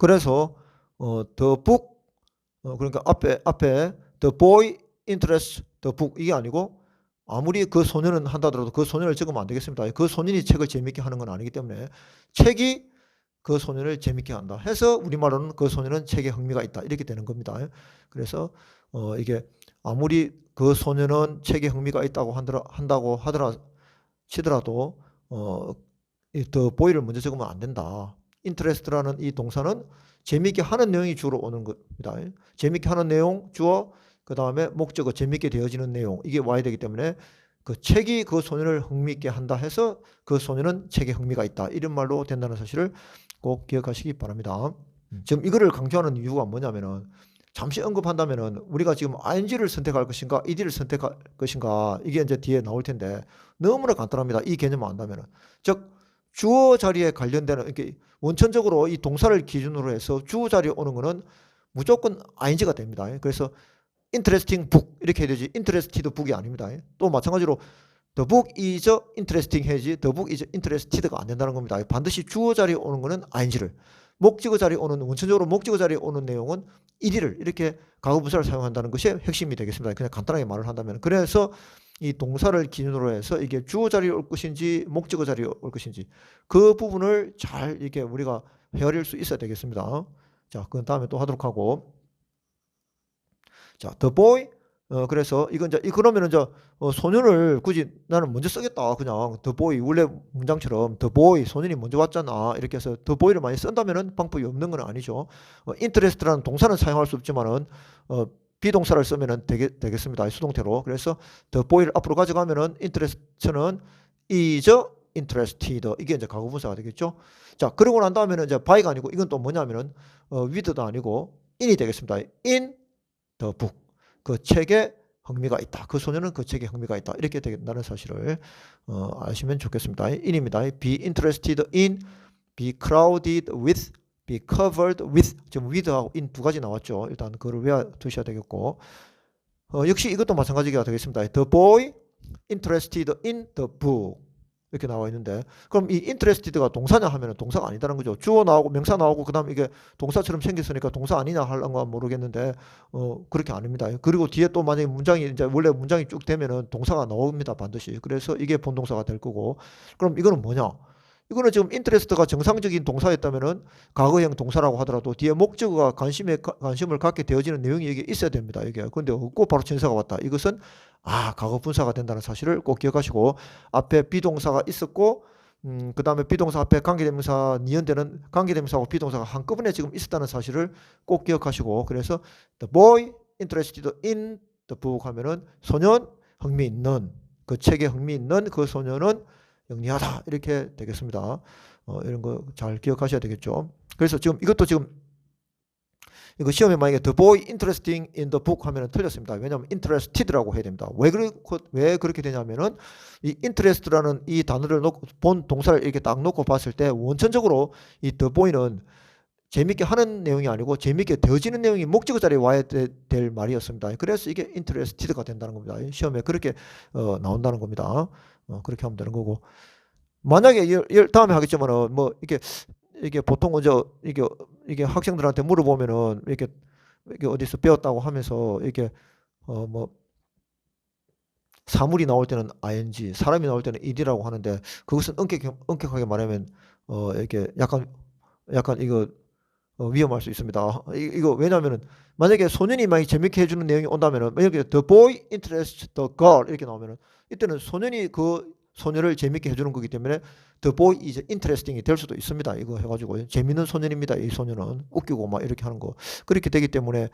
그래서 the book 그러니까 앞에 the boy interests the book 이게 아니고 아무리 그 소년은 한다더라도 그 소년을 적으면 안 되겠습니다. 그 소년이 책을 재밌게 하는 건 아니기 때문에 책이 그 소년을 재밌게 한다 해서 우리말로는 그 소년은 책에 흥미가 있다 이렇게 되는 겁니다. 그래서 이게 아무리 그 소년은 책에 흥미가 있다고 한다고 하더라 치더라도 the boy를 먼저 적으면 안 된다. interest라는 이 동사는 재밌게 하는 내용이 주로 오는 겁니다. 재밌게 하는 내용 주어 그 다음에 목적어 재밌게 되어지는 내용 이게 와야 되기 때문에 그 책이 그 소년을 흥미있게 한다 해서 그 소년은 책에 흥미가 있다 이런 말로 된다는 사실을 꼭 기억하시기 바랍니다. 지금 이거를 강조하는 이유가 뭐냐면은 잠시 언급한다면은 우리가 지금 ing를 선택할 것인가 ed를 선택할 것인가 이게 이제 뒤에 나올 텐데 너무나 간단합니다. 이 개념을 안다면은 즉 주어 자리에 관련되는 이렇게 원천적으로 이 동사를 기준으로 해서 주어 자리에 오는 거는 무조건 ing가 됩니다. 그래서 interesting book 이렇게 해야 되지 interested book이 아닙니다. 또 마찬가지로 the book is interesting 해야지 the book is interested가 안 된다는 겁니다. 반드시 주어 자리에 오는 거는 ing를 목적어 자리에 오는 원천적으로 목적어 자리에 오는 내용은 ed를 이렇게 가구부사를 사용한다는 것이 핵심이 되겠습니다. 그냥 간단하게 말을 한다면 그래서 이 동사를 기준으로 해서 이게 주어 자리에 올 것인지 목적어 자리에 올 것인지 그 부분을 잘 이렇게 우리가 헤아릴 수 있어야 되겠습니다. 자, 그 다음에 또 하도록 하고 자, the boy 그래서 이건 이제 그러면은 이제 소년을 굳이 나는 먼저 쓰겠다 그냥 the boy 원래 문장처럼 the boy 소년이 먼저 왔잖아 이렇게 해서 the boy를 많이 쓴다면은 방법이 없는 건 아니죠. interest라는 동사는 사용할 수 없지만은 비동사를 쓰면은 되겠습니다. 수동태로. 그래서 the boy를 앞으로 가져가면은 interest는 is interested 이게 이제 가구분사가 되겠죠. 자, 그러고 난 다음에는 이제 by가 아니고 이건 또 뭐냐면은 with도 아니고 in이 되겠습니다. in the book 그 책에 흥미가 있다. 그 소년은 그 책에 흥미가 있다. 이렇게 된다는 사실을 아시면 좋겠습니다. in입니다. be interested in, be crowded with, be covered with. 지금 with하고 in 두 가지 나왔죠. 일단 그걸 외워두셔야 되겠고 역시 이것도 마찬가지가 되겠습니다. the boy interested in the book 이렇게 나와 있는데 그럼 이 interested가 동사냐 하면 동사가 아니다는 거죠. 주어 나오고 명사 나오고 그 다음에 이게 동사처럼 생겼으니까 동사 아니냐 하려는 모르겠는데 그렇게 아닙니다. 그리고 뒤에 또 만약에 문장이 이제 원래 문장이 쭉 되면은 동사가 나옵니다. 반드시. 그래서 이게 본동사가 될 거고 그럼 이거는 뭐냐? 이거는 지금 interest가 정상적인 동사였다면은 과거형 동사라고 하더라도 뒤에 목적어가 관심을 갖게 되어지는 내용이 여기 있어야 됩니다. 이게 근데 없고 바로 전사가 왔다. 이것은 과거 분사가 된다는 사실을 꼭 기억하시고 앞에 비동사가 있었고 그 다음에 비동사 앞에 관계대명사 니은되는 관계대명사하고 비동사가 한꺼번에 지금 있었다는 사실을 꼭 기억하시고 그래서 the boy interested in the book 하면은 소년 흥미있는 그 책에 흥미있는 그 소년은 영리하다 이렇게 되겠습니다. 이런 거 잘 기억하셔야 되겠죠. 그래서 지금 이것도 지금 이거 시험에 만약에 the boy interesting in the book 하면 틀렸습니다. 왜냐하면 interested라고 해야 됩니다. 왜 그렇게 되냐면은 이 interest라는 이 단어를 놓고 본 동사를 이렇게 딱 놓고 봤을 때 원천적으로 이 the boy는 재밌게 하는 내용이 아니고 재밌게 되어지는 내용이 목적어 자리에 와야 될 말이었습니다. 그래서 이게 interested가 된다는 겁니다. 시험에 그렇게 나온다는 겁니다. 그렇게 하면 되는 거고 만약에 다음에 하겠지만은 뭐 이게 보통 이제 이게 학생들한테 물어보면은 이게 어디서 배웠다고 하면서 이게 뭐 사물이 나올 때는 ing, 사람이 나올 때는 ed라고 하는데 그것은 엄격하게 말하면 이렇게 약간 이거 위험할 수 있습니다. 이거 왜냐면은 만약에 소년이 많이 재밌게 해주는 내용이 온다면은 만약에 the boy interests the girl 이렇게 나오면은 이때는 소년이 그 소년을 재밌게 해주는 거기 때문에 the boy is interesting이 될 수도 있습니다. 이거 해가지고 재밌는 소년입니다. 이 소년은 웃기고 막 이렇게 하는 거 그렇게 되기 때문에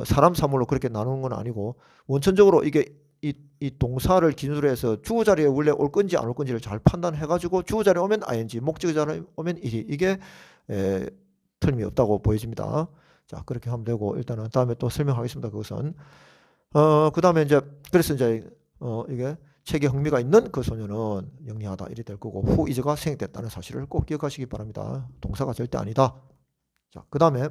사람 사물로 그렇게 나누는 건 아니고 원천적으로 이게 이 동사를 기준으로 해서 주어 자리에 원래 올 건지 안 올 건지를 잘 판단해가지고 주어 자리에 오면 ing, 목적어 자리에 오면 ed 이게 틀림이 없다고 보여집니다. 자 그렇게 하면 되고 일단은 다음에 또 설명하겠습니다. 그것은 그 다음에 이제 그래서 이제 이게 책에 흥미가 있는 그 소년은 영리하다 이래 될 거고 who is가 생략됐다는 사실을 꼭 기억하시기 바랍니다. 동사가 절대 아니다. 자 그 다음에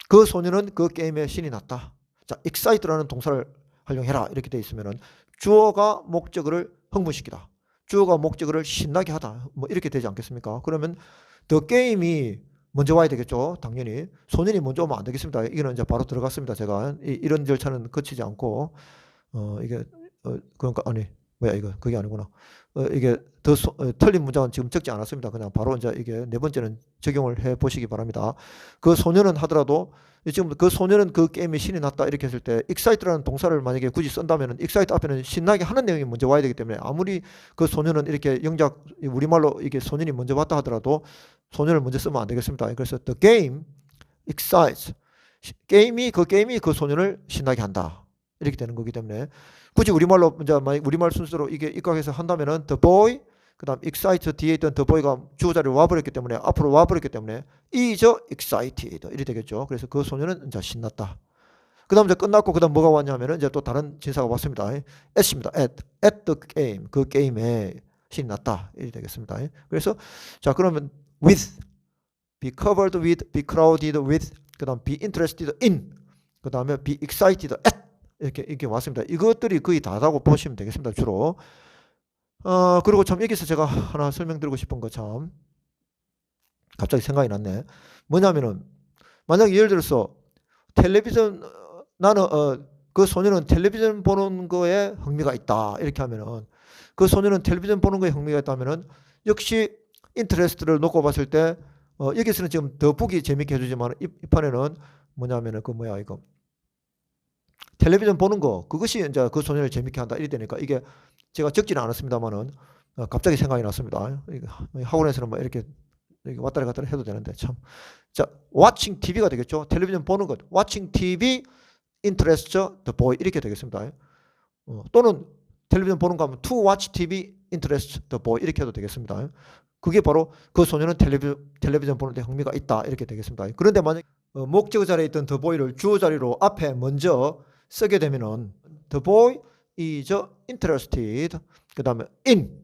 그 소년은 그 게임에 신이 났다. 자 excite라는 동사를 활용해라 이렇게 돼 있으면은 주어가 목적어를 흥분시키다. 주어가 목적어를 신나게 하다. 뭐 이렇게 되지 않겠습니까? 그러면 the game이 먼저 와야 되겠죠. 당연히. 소년이 먼저 오면 안 되겠습니다. 이거는 이제 바로 들어갔습니다. 제가. 이런 절차는 거치지 않고, 이게, 그러니까, 아니, 뭐야, 이거. 그게 아니구나. 이게 틀린 문장은 지금 적지 않았습니다. 그냥 바로 이제 이게 네 번째는 적용을 해 보시기 바랍니다. 그 소년은 하더라도 지금 그 소년은 그 게임에 신이 났다 이렇게 했을 때 excite라는 동사를 만약에 굳이 쓴다면은 excite 앞에는 신나게 하는 내용이 먼저 와야 되기 때문에 아무리 그 소년은 이렇게 영작 우리말로 이게 소년이 먼저 왔다 하더라도 소년을 먼저 쓰면 안 되겠습니다. 그래서 the game excites 게임이 그 소년을 신나게 한다 이렇게 되는 거기 때문에 굳이 우리말로 이제 우리말 순서로 이게 입각해서 한다면은 the boy 그다음 excite 뒤에 있던 the boy가 주어 자리로 와버렸기 때문에 앞으로 와버렸기 때문에 is excited 이렇게 되겠죠. 그래서 그 소년은 이제 신났다. 그다음 이제 끝났고 그다음 뭐가 왔냐면은 이제 또 다른 진사가 왔습니다. at입니다. at the game 그 게임에 신이 났다 이렇게 되겠습니다. 그래서 자 그러면 with be covered with be crowded with 그다음 be interested in 그다음에 be excited at 이렇게 왔습니다. 이것들이 거의 다라고 보시면 되겠습니다. 주로. 그리고 참 여기서 제가 하나 설명드리고 싶은 거 참 갑자기 생각이 났네. 뭐냐면은 만약에 예를 들어서 텔레비전 나는 그 소년은 텔레비전 보는 거에 흥미가 있다 이렇게 하면은 그 소년은 텔레비전 보는 거에 흥미가 있다면은 역시 인터레스트를 놓고 봤을 때 여기서는 지금 더 북이 재밌게 해주지만 이 판에는 뭐냐면은 그 뭐야 이거 텔레비전 보는 거 그것이 이제 그 소년을 재밌게 한다 이래 되니까 이게 제가 적지는 않았습니다만은 갑자기 생각이 났습니다. 학원에서는 뭐 이렇게 왔다리 갔다리 해도 되는데 참. 자, watching TV가 되겠죠. 텔레비전 보는 것. watching TV interests the boy 이렇게 되겠습니다. 또는 텔레비전 보는 거 하면 to watch TV interests the boy 이렇게 해도 되겠습니다. 그게 바로 그 소년은 텔레비전 보는 데 흥미가 있다 이렇게 되겠습니다. 그런데 만약 목적 자리에 있던 the boy를 주어 자리로 앞에 먼저 쓰게 되면은 the boy is interested 그 다음에 in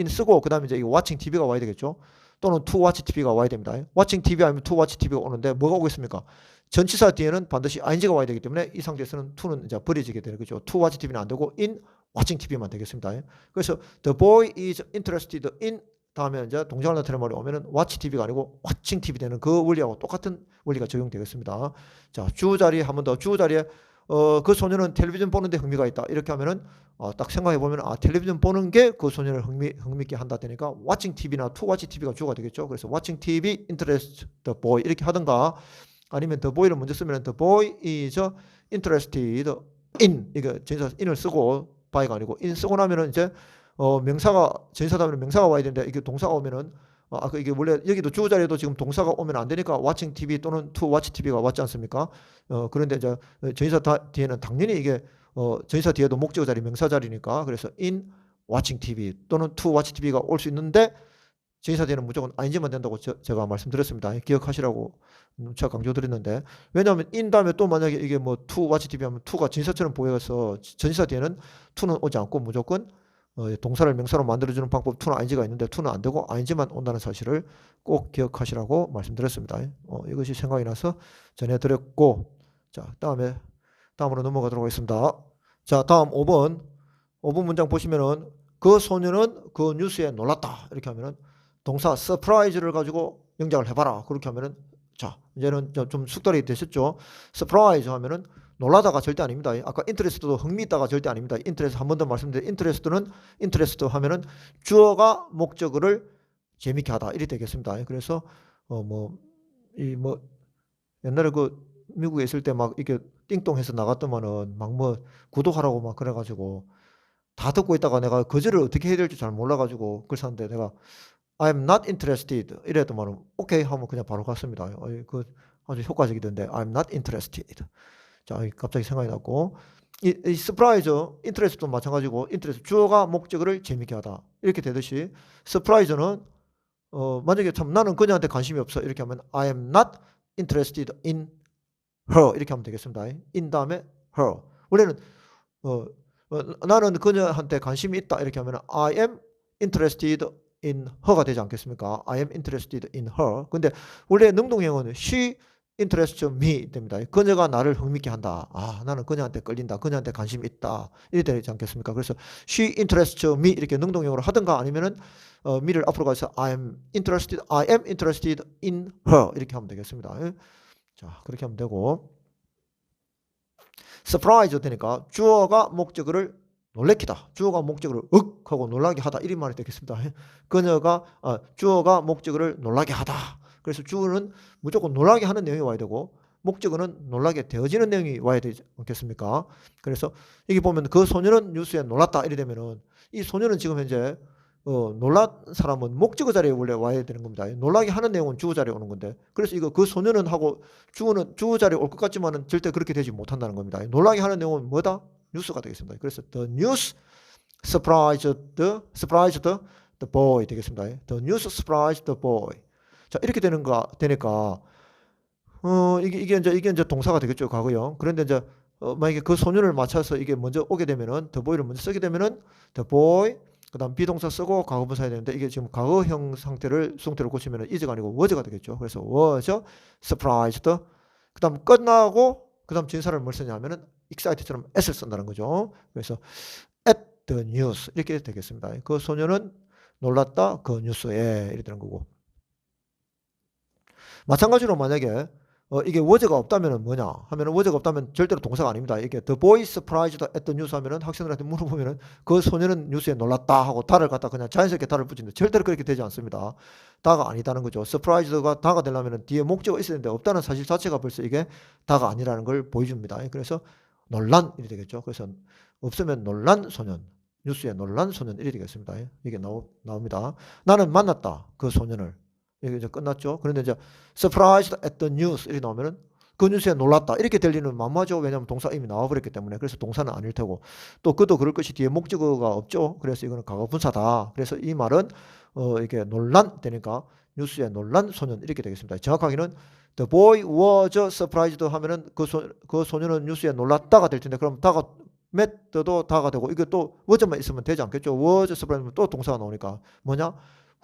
쓰고 그 다음에 이제 watching TV가 와야 되겠죠. 또는 to watch TV가 와야 됩니다. watching TV 아니면 to watch TV가 오는데 뭐가 오겠습니까? 전치사 뒤에는 반드시 ing가 와야 되기 때문에 이 상태에서는 to는 이제 버려지게 되는 거죠. to watch TV는 안 되고 in watching TV만 되겠습니다. 그래서 the boy is interested in 다음에 이제 동작을 나타내는 말이 오면은 watch TV가 아니고 watching TV 되는 그 원리하고 똑같은 원리가 적용되겠습니다. 자, 주어 자리에 한 번 더 주어 자리에 그 소년은 텔레비전 보는데 흥미가 있다. 이렇게 하면은 딱 생각해 보면 텔레비전 보는 게 그 소년을 흥미있게 한다 되니까 watching TV나 to watch TV가 주어가 되겠죠. 그래서 watching TV interest the boy 이렇게 하든가 아니면 the boy를 먼저 쓰면 the boy is interested in 이거 전치사 in을 쓰고 by가 아니고 in 쓰고 나면은 이제 명사가 전치사다면 명사가 와야 되는데 이게 동사가 오면은 이게 원래 여기도 주어 자리에도 지금 동사가 오면 안 되니까 watching TV 또는 to watch TV가 왔지 않습니까? 그런데 이제 전치사 뒤에는 당연히 이게 전치사 뒤에도 목적어 자리 명사 자리니까 그래서 in watching TV 또는 to watch TV가 올 수 있는데 전치사 뒤에는 무조건 ing만 된다고 제가 말씀드렸습니다. 기억하시라고 제가 강조드렸는데 왜냐하면 in 다음에 또 만약에 이게 뭐 to watch TV 하면 to가 전치사처럼 보여서 전치사 뒤에는 to는 오지 않고 무조건 동사를 명사로 만들어주는 방법 to는 ing가 있는데 to는 안 되고 ing만 온다는 사실을 꼭 기억하시라고 말씀드렸습니다. 이것이 생각이 나서 전해드렸고 자 다음으로 넘어가도록 하겠습니다. 자 다음 5번 문장 보시면은 그 소년은 그 뉴스에 놀랐다 이렇게 하면은 동사 surprise를 가지고 영작을 해봐라 그렇게 하면은 자 이제는 좀 숙달이 되셨죠. surprise 하면은 놀라다가 절대 아닙니다. 아까 interest도 흥미있다가 절대 아닙니다. interest 한 번 더 말씀드린 interest 하면은 주어가 목적어를 재밌게 하다 이렇게 되겠습니다. 그래서 옛날에 그 미국에 있을 때 막 이렇게 띵동해서 나갔더만은 막 뭐 구독하라고 막 그래가지고 다 듣고 있다가 내가 거절을 어떻게 해야 될지 잘 몰라가지고 그래서 하는데 내가 I'm not interested 이랬더만은 오케이 하면 그냥 바로 갔습니다. 그 아주 효과적이던데 I'm not interested. 자, 갑자기 생각이 났고 이 surprise, interest도 마찬가지고 interest 주어가 목적어를 재밌게 하다 이렇게 되듯이 surprise는 만약에 참 나는 그녀한테 관심이 없어 이렇게 하면 I am not interested in her 이렇게 하면 되겠습니다. in 다음에 her 원래는 나는 그녀한테 관심이 있다 이렇게 하면 I am interested in her가 되지 않겠습니까? I am interested in her. 근데 원래 능동형은 she interest me 됩니다. 그녀가 나를 흥미있게 한다. 아, 나는 그녀한테 끌린다. 그녀한테 관심이 있다. 이렇게 되지 않겠습니까? 그래서 she interests me 이렇게 능동형으로 하든가 아니면은 me를 앞으로 가서 I am interested in her 이렇게 하면 되겠습니다. 예? 자, 그렇게 하면 되고 surprise 되니까 주어가 목적어를 놀래키다. 주어가 목적어를 윽 하고 놀라게 하다. 이런 말이 되겠습니다. 그녀가 주어가 목적어를 놀라게 하다. 그래서 주어는 무조건 놀라게 하는 내용이 와야 되고 목적어는 놀라게 되어지는 내용이 와야 되지 않겠습니까? 그래서 여기 보면 그 소녀는 뉴스에 놀랐다. 이래 되면은 이 소녀는 지금 현재 놀란 사람은 목적어 자리에 원래 와야 되는 겁니다. 놀라게 하는 내용은 주어 자리에 오는 건데 그래서 이거 그 소녀는 하고 주어는 주어 자리에 올 것 같지만은 절대 그렇게 되지 못한다는 겁니다. 놀라게 하는 내용은 뭐다? 뉴스가 되겠습니다. 그래서 the news surprised the boy 되겠습니다. the news surprised the boy. 자, 이렇게 되니까 이게 이제 동사가 되겠죠, 과거형. 그런데 이제 만약에 그 소년을 맞춰서 이게 먼저 오게 되면은 the boy를 먼저 쓰게 되면은 the boy 그다음 비동사 쓰고 과거분사 해야 되는데 이게 지금 과거형 상태를 수동태로 고치면은 is가 아니고 was가 되겠죠. 그래서 was surprised. 그다음 끝나고 그다음 진사를 뭘 쓰냐면은 excited처럼 s를 쓴다는 거죠. 그래서 at the news 이렇게 되겠습니다. 그 소녀는 놀랐다 그 뉴스에 이렇게 되는 거고. 마찬가지로 만약에 이게 was가 없다면 뭐냐 하면은 was가 없다면 절대로 동사가 아닙니다. 이게 the boy surprised at the news 하면은 학생들한테 물어보면은 그 소녀는 뉴스에 놀랐다 하고 다를 갖다 그냥 자연스럽게 다를 붙이는데 절대로 그렇게 되지 않습니다. 다가 아니다는 거죠. surprised가 다가 되려면은 뒤에 목적어가 있어야 되는데 없다는 사실 자체가 벌써 이게 다가 아니라는 걸 보여줍니다. 그래서 놀란 일이 되겠죠. 그래서 없으면 놀란 소년, 뉴스에 놀란 소년 일이 되겠습니다. 이게 나옵니다. 나는 만났다 그 소년을. 이게 이제 끝났죠. 그런데 이제 surprised at the news 이렇게 나오면은 그 뉴스에 놀랐다 이렇게 들리는 만마죠. 왜냐하면 동사 이미 나와버렸기 때문에. 그래서 동사는 아닐 테고 또 그도 그럴 것이 뒤에 목적어가 없죠. 그래서 이거는 과거 분사다. 그래서 이 말은 이게 놀란 되니까 뉴스에 놀란 소년 이렇게 되겠습니다. 정확하게는 the boy was surprised 하면은 그 소년은 뉴스에 놀랐다가 될 텐데 그럼 다가 met도 다가 되고 이게 또 was만 있으면 되지 않겠죠. was surprised 또 동사가 나오니까 뭐냐?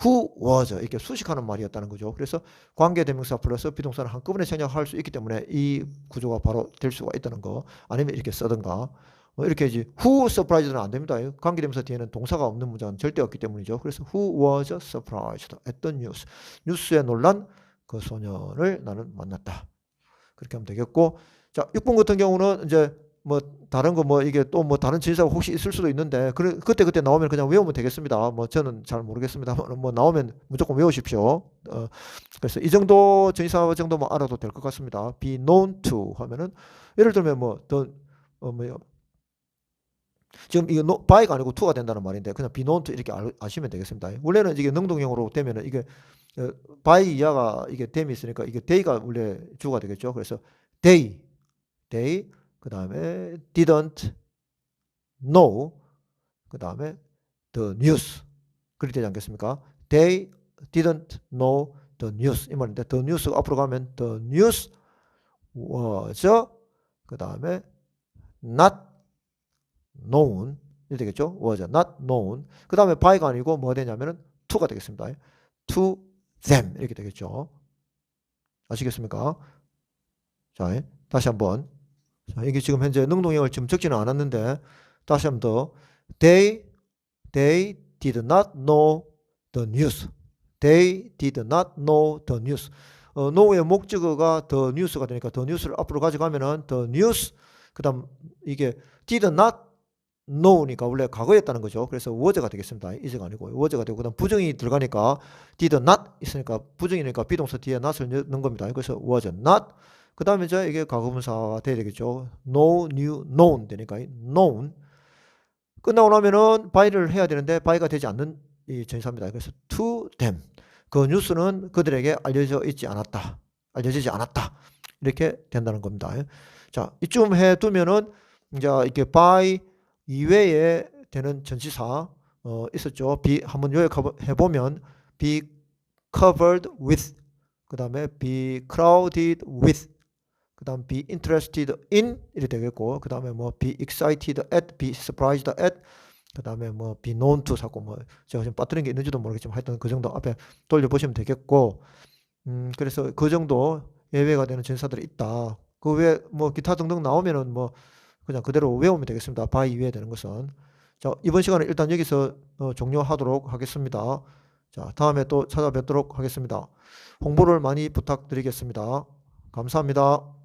who was 이렇게 수식하는 말이었다는 거죠. 그래서 관계대명사 플러스 비동사를 한꺼번에 생략할 수 있기 때문에 이 구조가 바로 될 수가 있다는 거. 아니면 이렇게 쓰든가 이렇게 이제 who surprised는 안 됩니다. 관계대명사 뒤에는 동사가 없는 문장은 절대 없기 때문이죠. 그래서 who was surprised at the news. 뉴스에 놀란 그 소년을 나는 만났다. 그렇게 하면 되겠고, 자 6번 같은 경우는 이제 뭐 다른 거 뭐 이게 또 뭐 다른 진사가 혹시 있을 수도 있는데 그때 나오면 그냥 외우면 되겠습니다. 뭐 저는 잘 모르겠습니다만 뭐 나오면 무조건 외우십시오. 그래서 이 정도 진사 정도만 알아도 될 것 같습니다. be known to 하면은 예를 들면 뭐요 지금 이게 by가 아니고 to가 된다는 말인데 그냥 be known to 이렇게 아시면 되겠습니다. 원래는 이게 능동형으로 되면은 이게 by 이하가 이게 them이 있으니까 이게 they가 원래 주가 되겠죠. 그래서 they 그 다음에 didn't know 그 다음에 the news 그렇게 되지 않겠습니까? They didn't know the news 이 말인데 the news가 앞으로 가면 the news was 그 다음에 not known 이렇게 되겠죠? was not known 그 다음에 by가 아니고 뭐가 되냐면은 to가 되겠습니다. to them 이렇게 되겠죠. 아시겠습니까? 자, 다시 한번 자, 이게 지금 현재 능동형을 지금 적지는 않았는데 다시 한번 더 they did not know the news. They did not know the news. know의 목적어가 the news가 되니까 the news를 앞으로 가져가면은 the news 그다음 이게 did not know니까 원래 과거였다는 거죠. 그래서 was가 되겠습니다. is가 아니고 was가 되고 그다음 부정이 들어가니까 did not 있으니까 부정이니까 비동사 뒤에 not을 넣는 겁니다. 그래서 was not 그 다음에 이제 이게 과거분사가 돼야 되겠죠. know, knew, known 되니까 known 끝나고 나면은 by를 해야 되는데 by가 되지 않는 이 전사입니다. 그래서 to them 그 뉴스는 그들에게 알려지지 않았다. 이렇게 된다는 겁니다. 자 이쯤 해두면은 이제 이렇게 by 이외에 되는 전치사 있었죠. 한번 요약해 보면 be covered with 그 다음에 be crowded with 그 다음 be interested in 이렇게 되겠고 그 다음에 뭐 be excited at, be surprised at 그 다음에 뭐 be known to 자꾸 뭐 제가 지금 빠뜨린 게 있는지도 모르겠지만 하여튼 그 정도 앞에 돌려보시면 되겠고 그래서 그 정도 예외가 되는 전사들이 있다. 그 외에 뭐 기타 등등 나오면은 뭐 그냥 그대로 외우면 되겠습니다. by 이외에 되는 것은. 자, 이번 시간은 일단 여기서 종료하도록 하겠습니다. 자, 다음에 또 찾아뵙도록 하겠습니다. 홍보를 많이 부탁드리겠습니다. 감사합니다.